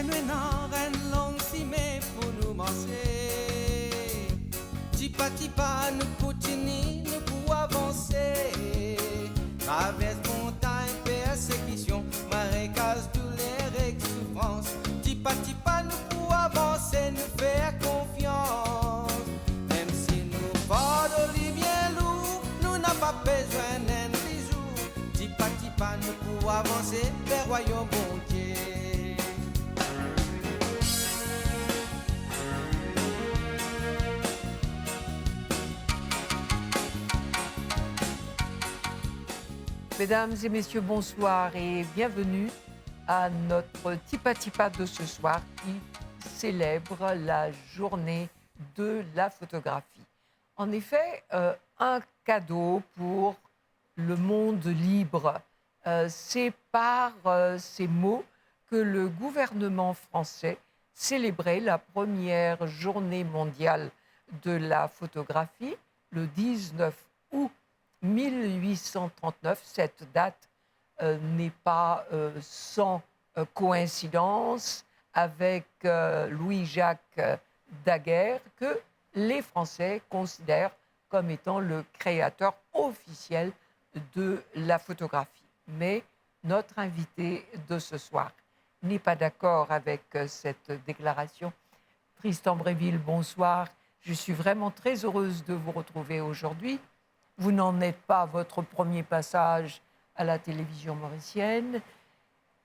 maintenant, reine longue si mais pour nous manger. Tipa tipa, nous continuons, nous pour avancer. Traverse montagne, persécution, marécage, douleur et souffrance. Tipa tipa, nous pour avancer, nous faire confiance. Même si nous portons les bien lourd, nous n'avons pas besoin d'un bijou. Tipa tipa, nous pour avancer vers royaume bon Dieu. Mesdames et messieurs, bonsoir et bienvenue à notre Tipa Tipa de ce soir qui célèbre la journée de la photographie. En effet, un cadeau pour le monde libre. C'est par ces mots que le gouvernement français célébrait la première journée mondiale de la photographie le 19 août 1839. Cette date n'est pas sans coïncidence avec Louis-Jacques Daguerre, que les Français considèrent comme étant le créateur officiel de la photographie. Mais notre invité de ce soir n'est pas d'accord avec cette déclaration. Tristan Bréville, bonsoir. Je suis vraiment très heureuse de vous retrouver aujourd'hui. Vous n'en êtes pas à votre premier passage à la télévision mauricienne.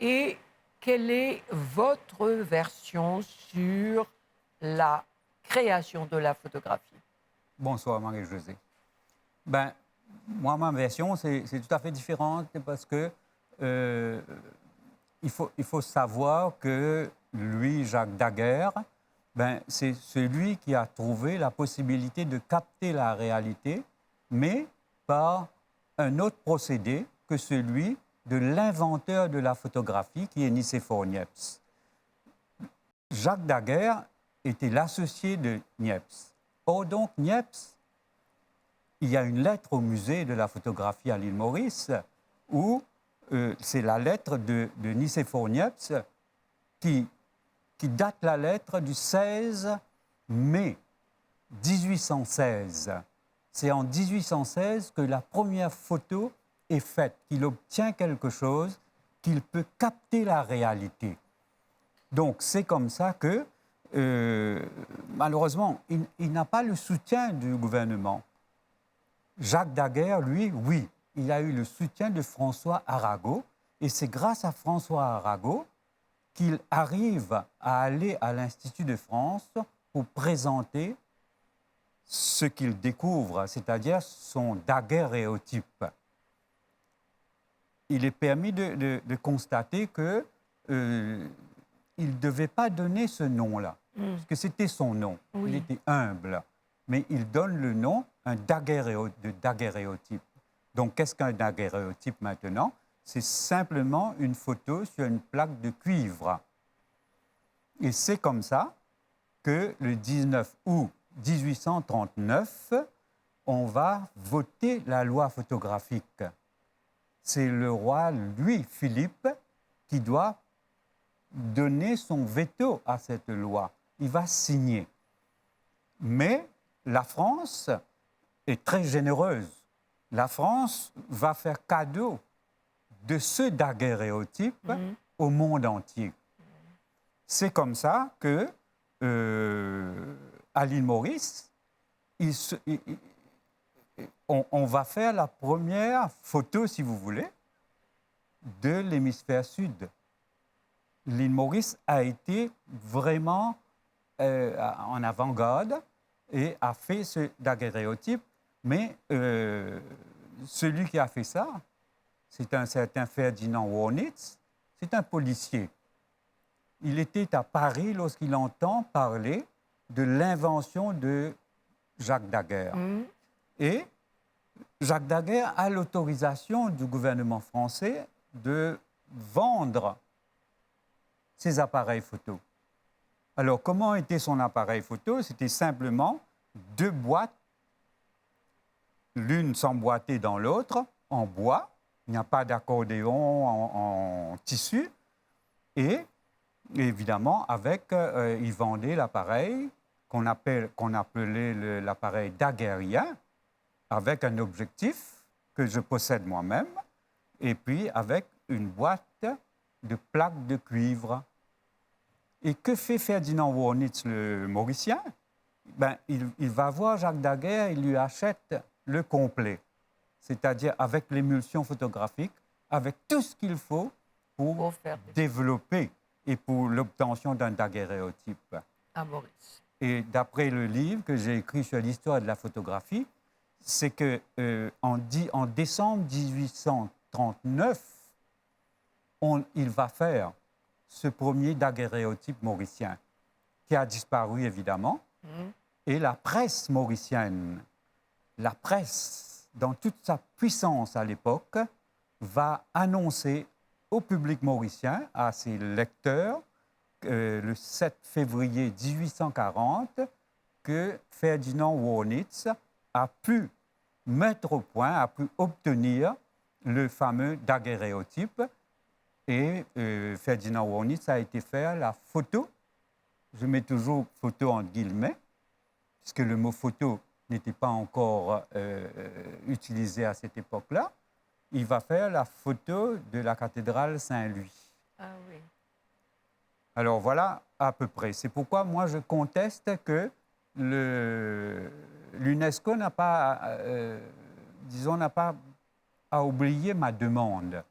Et quelle est votre version sur la création de la photographie? Bonsoir Marie-Josée. Moi, ma version, c'est tout à fait différente parce que il faut savoir que Louis-Jacques Daguerre, c'est celui qui a trouvé la possibilité de capter la réalité, mais par un autre procédé que celui de l'inventeur de la photographie, qui est Nicéphore Niepce. Jacques Daguerre était l'associé de Niepce. Or donc, Niepce, il y a une lettre au musée de la photographie à l'île Maurice, où c'est la lettre de Nicéphore Niepce qui date la lettre du 16 mai 1816. C'est en 1816 que la première photo est faite, qu'il obtient quelque chose, qu'il peut capter la réalité. Donc c'est comme ça que, malheureusement, il n'a pas le soutien du gouvernement. Jacques Daguerre, lui, oui, il a eu le soutien de François Arago, et c'est grâce à François Arago qu'il arrive à aller à l'Institut de France pour présenter ce qu'il découvre, c'est-à-dire son daguerréotype. Il est permis de constater qu'il ne devait pas donner ce nom-là, parce que c'était son nom. Oui. Il était humble, mais il donne le nom de daguerréotype. Donc, qu'est-ce qu'un daguerréotype maintenant? C'est simplement une photo sur une plaque de cuivre. Et c'est comme ça que le 19 août 1839, on va voter la loi photographique. C'est le roi Louis-Philippe qui doit donner son veto à cette loi. Il va signer. Mais la France est très généreuse. La France va faire cadeau de ce daguerréotype au monde entier. C'est comme ça que à l'île Maurice, on va faire la première photo, si vous voulez, de l'hémisphère sud. L'île Maurice a été vraiment en avant-garde et a fait ce daguerréotype, mais celui qui a fait ça, c'est un certain Ferdinand Wornitz, c'est un policier. Il était à Paris lorsqu'il entend parler de l'invention de Jacques Daguerre. Et Jacques Daguerre a l'autorisation du gouvernement français de vendre ses appareils photo. Alors, comment était son appareil photo? C'était simplement deux boîtes, l'une s'emboîtait dans l'autre, en bois. Il n'y a pas d'accordéon en tissu. Et évidemment, ils vendaient l'appareil qu'on appelait l'appareil daguerrien, avec un objectif que je possède moi-même, et puis avec une boîte de plaques de cuivre. Et que fait Ferdinand Wornitz, le Mauricien? Il va voir Jacques Daguerre, il lui achète le complet, c'est-à-dire avec l'émulsion photographique, avec tout ce qu'il faut pour développer et pour l'obtention d'un daguerréotype. À Maurice. Et d'après le livre que j'ai écrit sur l'histoire de la photographie, c'est que en décembre 1839, il va faire ce premier daguerréotype mauricien, qui a disparu évidemment. Et la presse mauricienne, la presse, dans toute sa puissance à l'époque, va annoncer au public mauricien, à ses lecteurs, le 7 février 1840, que Ferdinand Wornitz a pu mettre au point, a pu obtenir le fameux daguerréotype. Et Ferdinand Wornitz a été faire la photo. Je mets toujours photo entre guillemets, puisque le mot photo n'était pas encore utilisé à cette époque-là. Il va faire la photo de la cathédrale Saint-Louis. Ah oui. Alors voilà à peu près. C'est pourquoi moi je conteste que l'UNESCO n'a pas, n'a pas à oublier ma demande.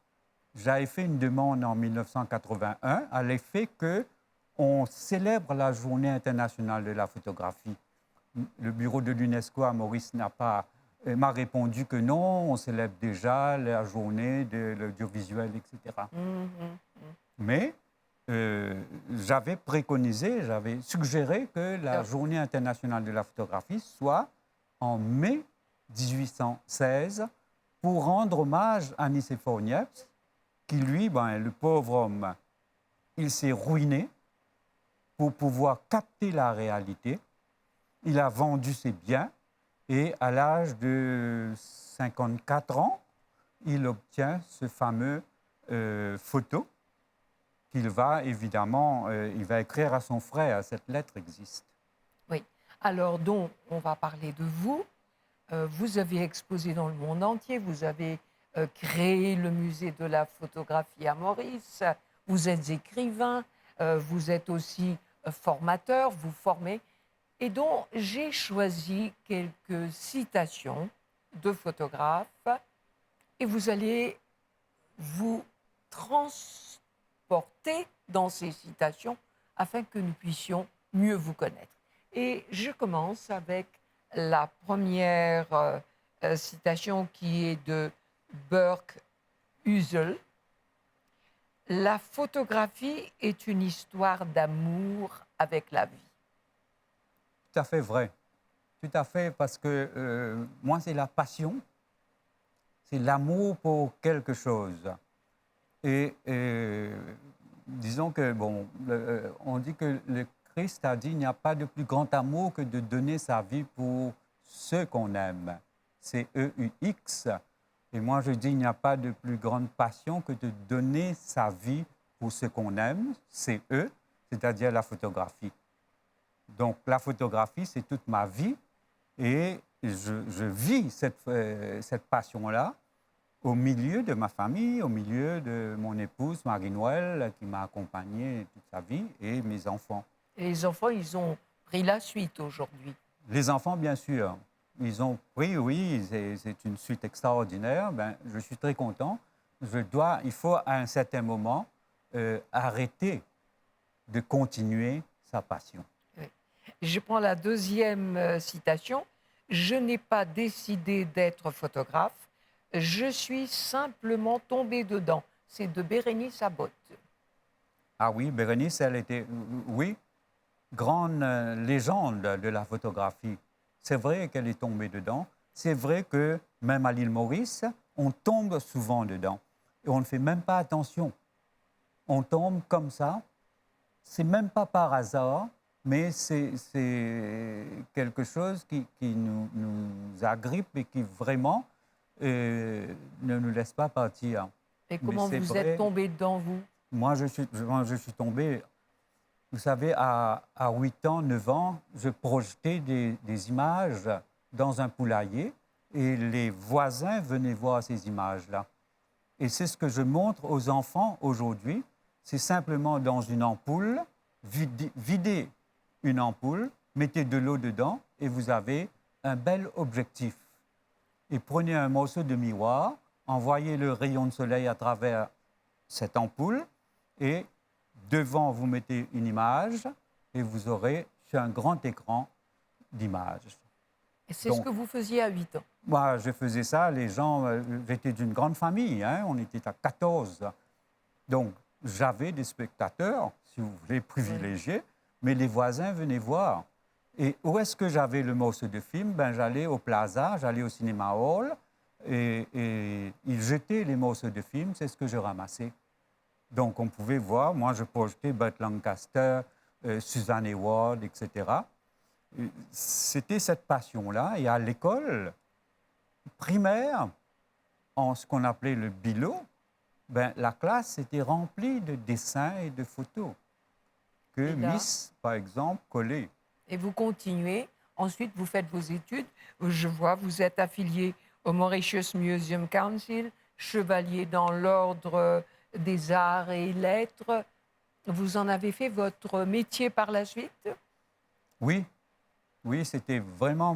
J'avais fait une demande en 1981 à l'effet qu'on célèbre la Journée internationale de la photographie. Le bureau de l'UNESCO à Maurice m'a répondu que non, on célèbre déjà la journée de l'audiovisuel, etc. Mais j'avais préconisé, j'avais suggéré que la Journée internationale de la photographie soit en mai 1816 pour rendre hommage à Nicéphore Niepce, qui lui, le pauvre homme, il s'est ruiné pour pouvoir capter la réalité. Il a vendu ses biens et à l'âge de 54 ans, il obtient ce fameux photo qu'il va évidemment, il va écrire à son frère. Cette lettre existe. Oui. Alors, donc, on va parler de vous. Vous avez exposé dans le monde entier. Vous avez créé le musée de la photographie à Maurice. Vous êtes écrivain. Vous êtes aussi formateur. Vous formez. Et donc, j'ai choisi quelques citations de photographes et vous allez vous transporter dans ces citations afin que nous puissions mieux vous connaître. Et je commence avec la première citation qui est de Burke Hussel. « La photographie est une histoire d'amour avec la vie. » Tout à fait vrai. Tout à fait, parce que moi, c'est la passion, c'est l'amour pour quelque chose. Et disons que, on dit que le Christ a dit il n'y a pas de plus grand amour que de donner sa vie pour ceux qu'on aime. C'est E-U-X. Et moi, je dis il n'y a pas de plus grande passion que de donner sa vie pour ce qu'on aime, c'est E, c'est-à-dire la photographie. Donc, la photographie, c'est toute ma vie et je vis cette passion-là au milieu de ma famille, au milieu de mon épouse, Marie-Noël, qui m'a accompagnée toute sa vie, et mes enfants. Et les enfants, ils ont pris la suite aujourd'hui. Les enfants, bien sûr. Ils ont pris, oui, c'est une suite extraordinaire. Je suis très content. Il faut, à un certain moment, arrêter de continuer sa passion. Je prends la deuxième citation. « Je n'ai pas décidé d'être photographe, je suis simplement tombée dedans. » C'est de Bérénice Abbott. Ah oui, Bérénice, elle était, oui, grande légende de la photographie. C'est vrai qu'elle est tombée dedans. C'est vrai que même à l'île Maurice, on tombe souvent dedans. Et on ne fait même pas attention. On tombe comme ça. C'est même pas par hasard. Mais c'est quelque chose qui nous agrippe et qui vraiment ne nous laisse pas partir. Et comment vous êtes tombé dedans, vous? Moi, je suis tombé Vous savez, à 8 ans, 9 ans, je projetais des images dans un poulailler et les voisins venaient voir ces images-là. Et c'est ce que je montre aux enfants aujourd'hui. C'est simplement dans une ampoule, videz une ampoule, mettez de l'eau dedans et vous avez un bel objectif. Et prenez un morceau de miroir, envoyez le rayon de soleil à travers cette ampoule et devant, vous mettez une image et vous aurez sur un grand écran d'images. Et c'est ce que vous faisiez à 8 ans? Moi, je faisais ça, les gens, j'étais d'une grande famille, hein, on était à 14. Donc, j'avais des spectateurs, si vous voulez, privilégiés, mais les voisins venaient voir. Et où est-ce que j'avais le morceau de film? Ben, j'allais au Plaza, j'allais au cinéma hall, et ils jetaient les morceaux de film, c'est ce que je ramassais. Donc, on pouvait voir, moi, je projetais Burt Lancaster, Suzanne Hayward, etc. C'était cette passion-là. Et à l'école primaire, en ce qu'on appelait le bilo, ben, la classe était remplie de dessins et de photos que Miss, par exemple, collait. Et vous continuez. Ensuite, vous faites vos études. Je vois, vous êtes affilié au Mauritius Museum Council, chevalier dans l'ordre des arts et lettres. Vous en avez fait votre métier par la suite? Oui. Oui, c'était vraiment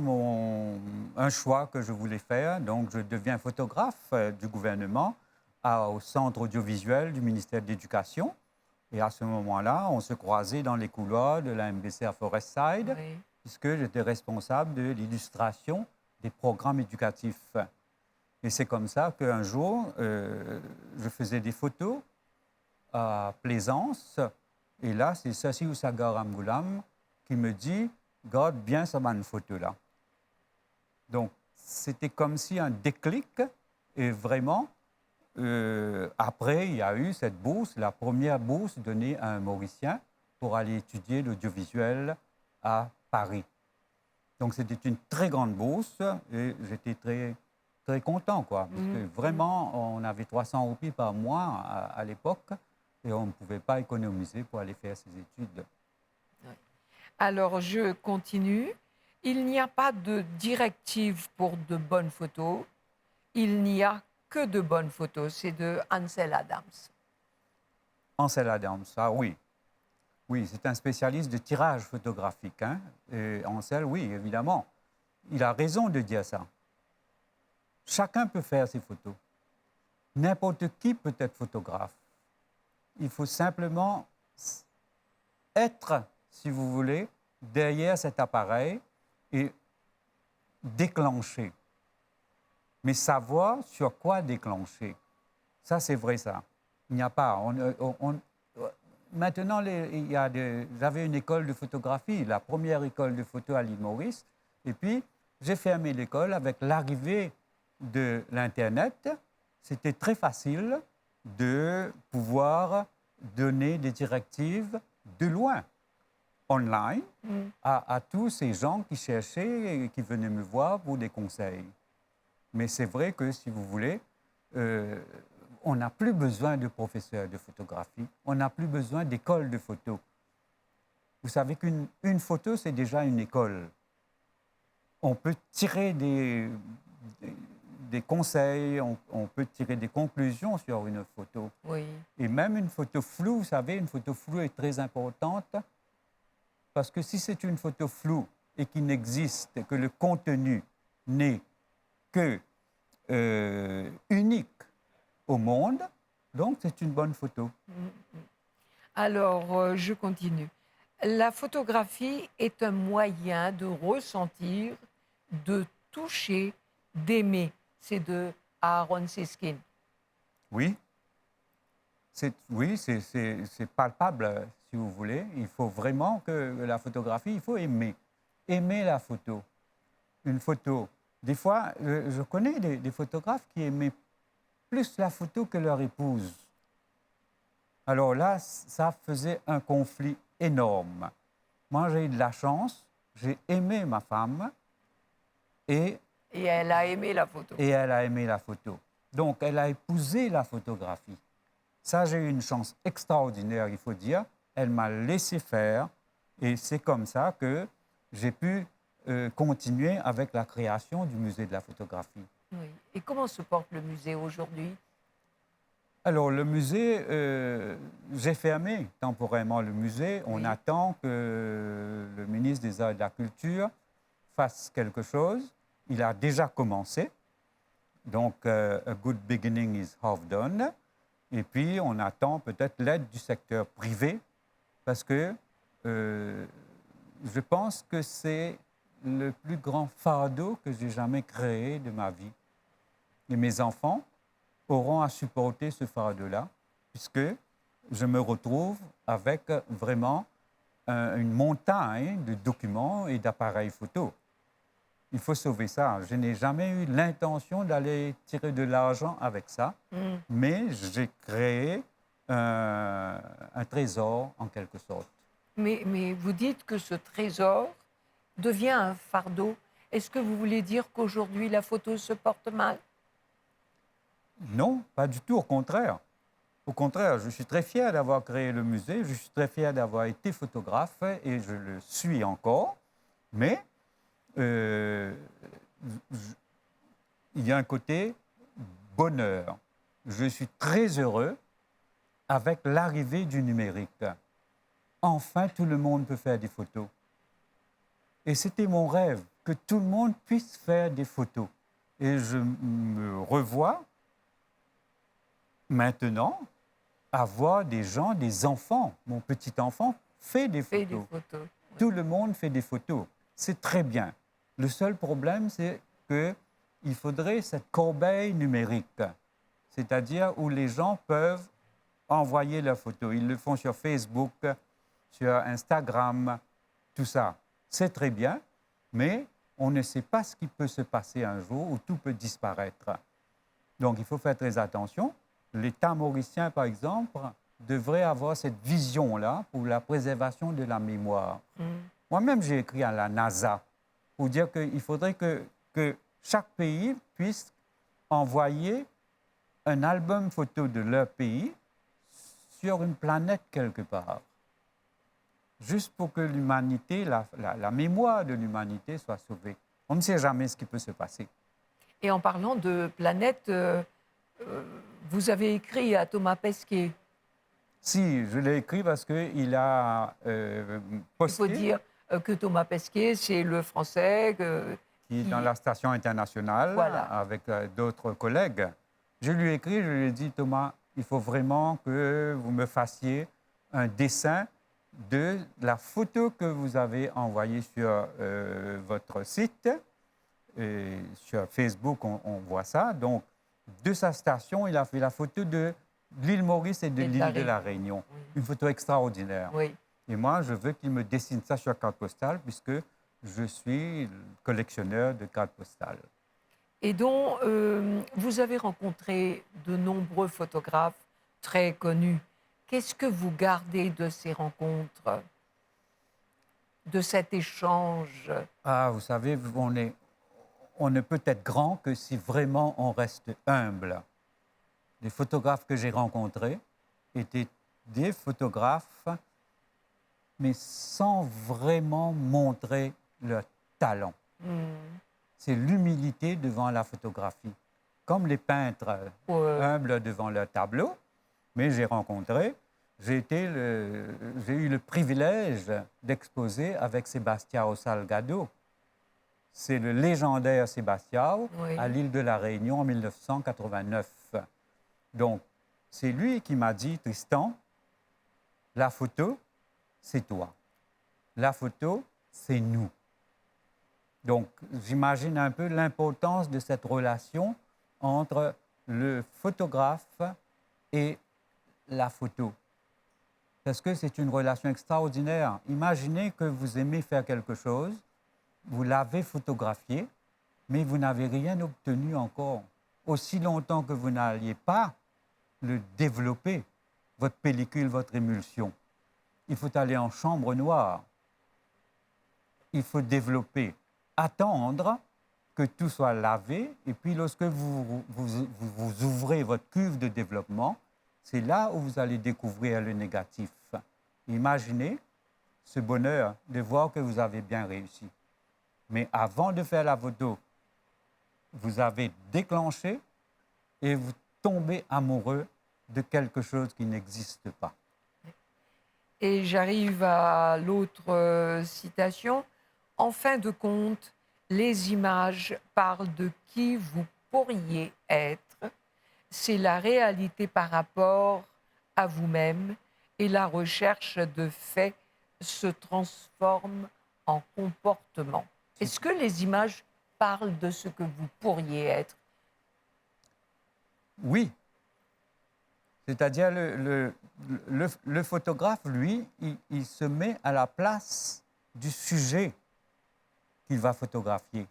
un choix que je voulais faire. Donc, je deviens photographe du gouvernement au centre audiovisuel du ministère de l'Éducation. Et à ce moment-là, on se croisait dans les couloirs de la MBC à Forestside, puisque j'étais responsable de l'illustration des programmes éducatifs. Et c'est comme ça qu'un jour, je faisais des photos à Plaisance. Et là, c'est Sassi Oussagar Amgoulam qui me dit « Garde bien ça, une photo-là ». Donc, c'était comme si un déclic. Et vraiment, après, il y a eu cette bourse, la première bourse donnée à un Mauricien pour aller étudier l'audiovisuel à Paris. Donc, c'était une très grande bourse et j'étais très content, quoi. Parce que vraiment, on avait 300 roupies par mois à l'époque et on ne pouvait pas économiser pour aller faire ses études. Alors, je continue. Il n'y a pas de directive pour de bonnes photos. Il n'y a que de bonnes photos. C'est de Ansel Adams. Ansel Adams, ah oui. Oui, c'est un spécialiste de tirage photographique. Hein? Et Ansel, oui, évidemment. Il a raison de dire ça. Chacun peut faire ses photos. N'importe qui peut être photographe. Il faut simplement être, si vous voulez, derrière cet appareil et déclencher. Mais savoir sur quoi déclencher. Ça, c'est vrai, ça. Il n'y a pas. Maintenant, j'avais une école de photographie, la première école de photo à l'île Maurice. Et puis, j'ai fermé l'école avec l'arrivée de l'Internet. C'était très facile de pouvoir donner des directives de loin, online, à tous ces gens qui cherchaient et qui venaient me voir pour des conseils. Mais c'est vrai que, si vous voulez, on n'a plus besoin de professeurs de photographie, on n'a plus besoin d'écoles de photo. Vous savez qu'une photo, c'est déjà une école. On peut tirer des conseils, on peut tirer des conclusions sur une photo. Oui. Et même une photo floue, vous savez, une photo floue est très importante parce que si c'est une photo floue et qu'il n'existe que le contenu n'est que unique au monde, donc c'est une bonne photo. Alors, je continue. La photographie est un moyen de ressentir, de toucher, d'aimer. C'est de Aaron Siskin. Oui. C'est palpable, si vous voulez. Il faut vraiment que la photographie, il faut aimer. Aimer la photo. Une photo. Des fois, je connais des photographes qui aimaient plus la photo que leur épouse. Alors là, ça faisait un conflit énorme. Moi, j'ai eu de la chance, j'ai aimé ma femme et elle a aimé la photo. Et elle a aimé la photo. Donc, elle a épousé la photographie. Ça, j'ai eu une chance extraordinaire, il faut dire. elle m'a laissé faire. Et c'est comme ça que j'ai pu continuer avec la création du musée de la photographie. Oui. Et comment se porte le musée aujourd'hui? Alors, le musée, j'ai fermé temporairement le musée. On Oui. attend que le ministre des Arts et de la Culture fasse quelque chose. Il a déjà commencé. Donc, a good beginning is half done. Et puis, on attend peut-être l'aide du secteur privé parce que je pense que c'est le plus grand fardeau que j'ai jamais créé de ma vie. Et mes enfants auront à supporter ce fardeau-là, puisque je me retrouve avec vraiment une montagne de documents et d'appareils photo. Il faut sauver ça. Je n'ai jamais eu l'intention d'aller tirer de l'argent avec ça, mais j'ai créé un trésor en quelque sorte. Mais vous dites que ce trésor devient un fardeau. Est-ce que vous voulez dire qu'aujourd'hui la photo se porte mal? Non, pas du tout, au contraire. Au contraire, je suis très fier d'avoir créé le musée, je suis très fier d'avoir été photographe et je le suis encore, mais il y a un côté bonheur. Je suis très heureux avec l'arrivée du numérique. Enfin, tout le monde peut faire des photos. Et c'était mon rêve, que tout le monde puisse faire des photos. Et je me revois maintenant à voir des gens, des enfants. Mon petit-enfant fait des photos. Tout le monde fait des photos. C'est très bien. Le seul problème, c'est qu'il faudrait cette corbeille numérique, c'est-à-dire où les gens peuvent envoyer leurs photos. Ils le font sur Facebook, sur Instagram, tout ça. C'est très bien, mais on ne sait pas ce qui peut se passer un jour où tout peut disparaître. Donc, il faut faire très attention. L'État mauricien, par exemple, devrait avoir cette vision-là pour la préservation de la mémoire. Moi-même, j'ai écrit à la NASA pour dire qu'il faudrait que chaque pays puisse envoyer un album photo de leur pays sur une planète quelque part, juste pour que l'humanité, la mémoire de l'humanité soit sauvée. On ne sait jamais ce qui peut se passer. Et en parlant de planète, vous avez écrit à Thomas Pesquet. Si, je l'ai écrit parce qu'il a posté... Il faut dire que Thomas Pesquet, c'est le Français... qui est dans la station internationale, voilà, avec d'autres collègues. Je lui ai écrit, je lui ai dit, Thomas, il faut vraiment que vous me fassiez un dessin de la photo que vous avez envoyée sur votre site. Et sur Facebook, on voit ça. Donc, de sa station, il a fait la photo de l'île Maurice et de l'île de la Réunion. Oui. Une photo extraordinaire. Oui. Et moi, je veux qu'il me dessine ça sur carte postale, puisque je suis collectionneur de cartes postales. Et donc, vous avez rencontré de nombreux photographes très connus. Qu'est-ce que vous gardez de ces rencontres, de cet échange? Ah, vous savez, on ne peut être grand que si vraiment on reste humble. Les photographes que j'ai rencontrés étaient des photographes, mais sans vraiment montrer leur talent. C'est l'humilité devant la photographie. Comme les peintres humbles devant leur tableau, mais j'ai eu le privilège d'exposer avec Sebastião Salgado. C'est le légendaire Sebastião à l'île de la Réunion en 1989. Donc, c'est lui qui m'a dit, Tristan, la photo, c'est toi. La photo, c'est nous. Donc, j'imagine un peu l'importance de cette relation entre le photographe et la photo. Parce que c'est une relation extraordinaire. Imaginez que vous aimez faire quelque chose, vous l'avez photographié, mais vous n'avez rien obtenu encore. Aussi longtemps que vous n'alliez pas le développer, votre pellicule, votre émulsion. Il faut aller en chambre noire. Il faut développer, attendre que tout soit lavé, et puis lorsque vous ouvrez votre cuve de développement, c'est là où vous allez découvrir le négatif. Imaginez ce bonheur de voir que vous avez bien réussi. Mais avant de faire la photo, vous avez déclenché et vous tombez amoureux de quelque chose qui n'existe pas. Et j'arrive à l'autre citation. En fin de compte, les images parlent de qui vous pourriez être. C'est la réalité par rapport à vous-même et la recherche de faits se transforme en comportement. Est-ce que les images parlent de ce que vous pourriez être? Oui. C'est-à-dire le photographe, lui, il se met à la place du sujet qu'il va photographier.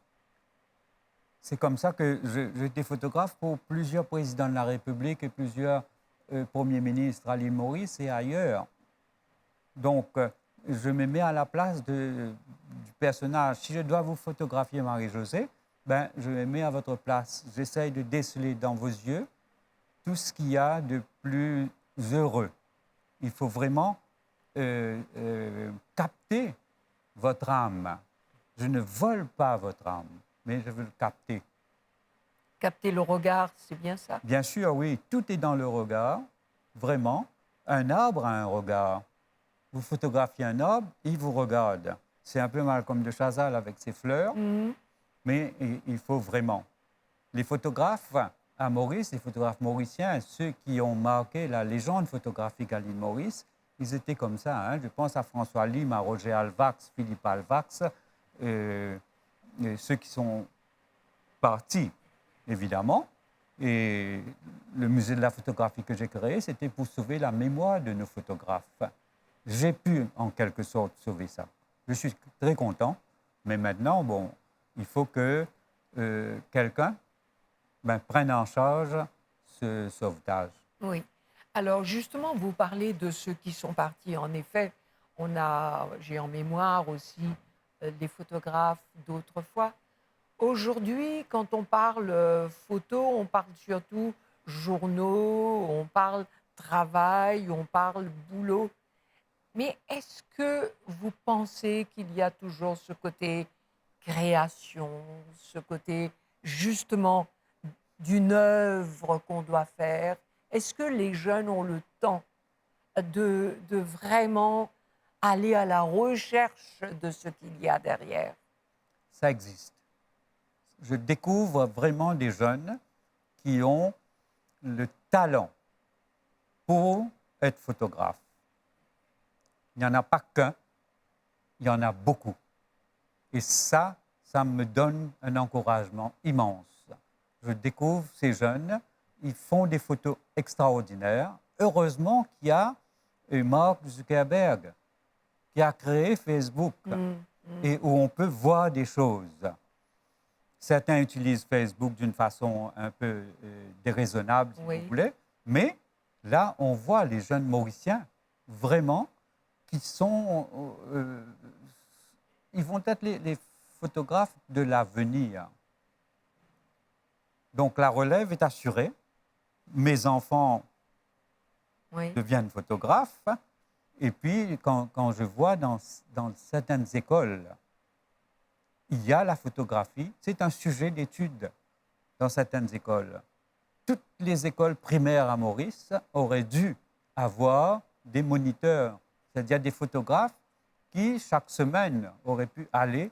C'est comme ça que j'étais photographe pour plusieurs présidents de la République et plusieurs premiers ministres à l'île Maurice et ailleurs. Donc, je me mets à la place du personnage. Si je dois vous photographier, Marie-Josée, ben, je me mets à votre place. J'essaye de déceler dans vos yeux tout ce qu'il y a de plus heureux. Il faut vraiment capter votre âme. Je ne vole pas votre âme, mais je veux le capter. Capter le regard, c'est bien ça? Bien sûr, oui, tout est dans le regard, vraiment. Un arbre a un regard. Vous photographiez un arbre, il vous regarde. C'est un peu Malcolm de Chazal avec ses fleurs, mais il faut vraiment. Les photographes à Maurice, les photographes mauriciens, ceux qui ont marqué la légende photographique à l'île Maurice, ils étaient comme ça. Hein. Je pense à François Lim, à Roger Alvax, Philippe Alvax, ceux qui sont partis, évidemment. Et le musée de la photographie que j'ai créé, c'était pour sauver la mémoire de nos photographes. J'ai pu, en quelque sorte, sauver ça. Je suis très content, mais maintenant, bon, il faut que quelqu'un prenne en charge ce sauvetage. Oui. Alors, justement, vous parlez de ceux qui sont partis. En effet, j'ai en mémoire aussi des photographes d'autrefois. Aujourd'hui, quand on parle photo, on parle surtout journaux, on parle travail, on parle boulot. Mais est-ce que vous pensez qu'il y a toujours ce côté création, ce côté justement d'une œuvre qu'on doit faire? Est-ce que les jeunes ont le temps de vraiment aller à la recherche de ce qu'il y a derrière? Ça existe. Je découvre vraiment des jeunes qui ont le talent pour être photographe. Il n'y en a pas qu'un, il y en a beaucoup. Et ça me donne un encouragement immense. Je découvre ces jeunes, ils font des photos extraordinaires. Heureusement qu'il y a Mark Zuckerberg qui a créé Facebook et où on peut voir des choses. Certains utilisent Facebook d'une façon un peu déraisonnable, si vous voulez, mais là, on voit les jeunes Mauriciens vraiment qui sont... ils vont être les photographes de l'avenir. Donc la relève est assurée. Mes enfants deviennent photographes. Et puis, quand je vois dans certaines écoles, il y a la photographie. C'est un sujet d'étude dans certaines écoles. Toutes les écoles primaires à Maurice auraient dû avoir des moniteurs, c'est-à-dire des photographes qui, chaque semaine, auraient pu aller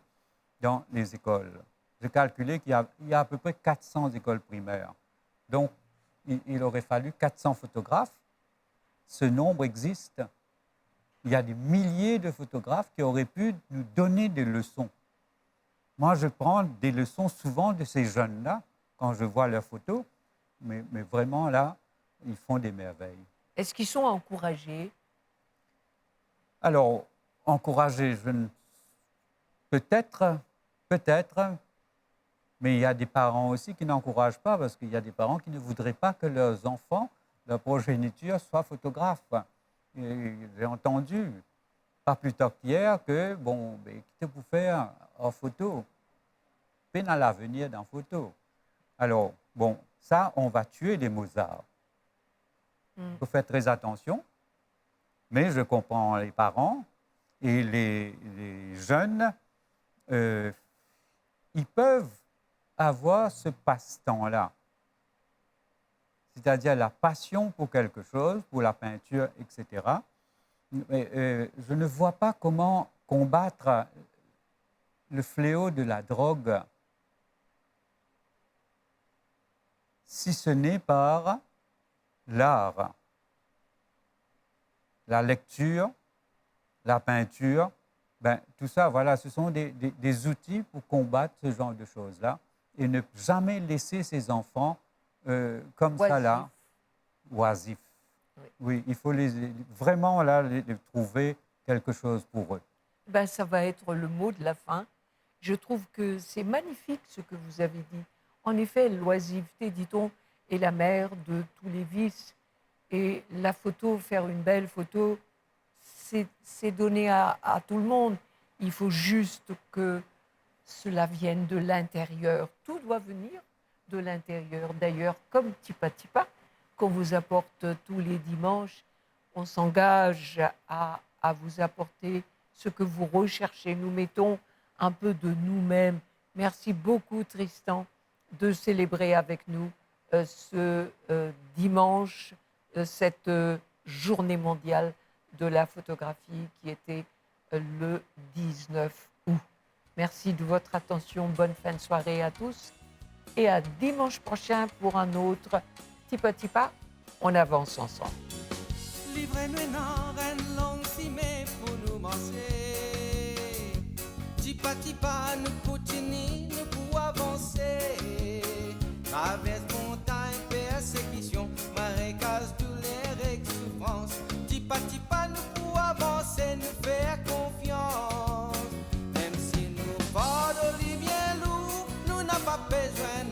dans les écoles. J'ai calculé qu'il y a à peu près 400 écoles primaires. Donc, il aurait fallu 400 photographes. Ce nombre existe. Il y a des milliers de photographes qui auraient pu nous donner des leçons. Moi, je prends des leçons souvent de ces jeunes-là, quand je vois leurs photos, mais vraiment, là, ils font des merveilles. Est-ce qu'ils sont encouragés? Alors, encouragés, peut-être, mais il y a des parents aussi qui n'encouragent pas, parce qu'il y a des parents qui ne voudraient pas que leurs enfants, leur progéniture, soient photographes. J'ai entendu, pas plus tard qu'hier, que, bon, quittez pour faire en photo, peine à l'avenir dans photo. Alors, bon, ça, on va tuer les Mozart. Il faut faire très attention, Mais je comprends les parents et les jeunes, ils peuvent avoir ce passe-temps-là. C'est-à-dire la passion pour quelque chose, pour la peinture, etc. Mais, je ne vois pas comment combattre le fléau de la drogue si ce n'est par l'art, la lecture, la peinture. Ben, tout ça, voilà, ce sont des outils pour combattre ce genre de choses-là et ne jamais laisser ces enfants comme ça, là, oisifs. Oui, il faut vraiment là, les trouver quelque chose pour eux. Ben, ça va être le mot de la fin. Je trouve que c'est magnifique ce que vous avez dit. En effet, l'oisiveté, dit-on, est la mère de tous les vices. Et la photo, faire une belle photo, c'est donné à tout le monde. Il faut juste que cela vienne de l'intérieur. Tout doit venir de l'intérieur. D'ailleurs, comme Tipa Tipa, qu'on vous apporte tous les dimanches, on s'engage à vous apporter ce que vous recherchez. Nous mettons un peu de nous-mêmes. Merci beaucoup, Tristan, de célébrer avec nous ce dimanche, cette journée mondiale de la photographie qui était le 19 août. Merci de votre attention. Bonne fin de soirée à tous. Et à dimanche prochain pour un autre Tipa Tipa. On avance ensemble. Livrez-nous dans une longue cimée pour nous manger. Tipa Tipa, nous continuons, nous pour avancer. Traverse montagne, persécution, marécage, douleur et souffrance. Tipa Tipa, nous pour avancer, nous faire confiance. Même si nous pas de bien lourd, nous n'avons pas besoin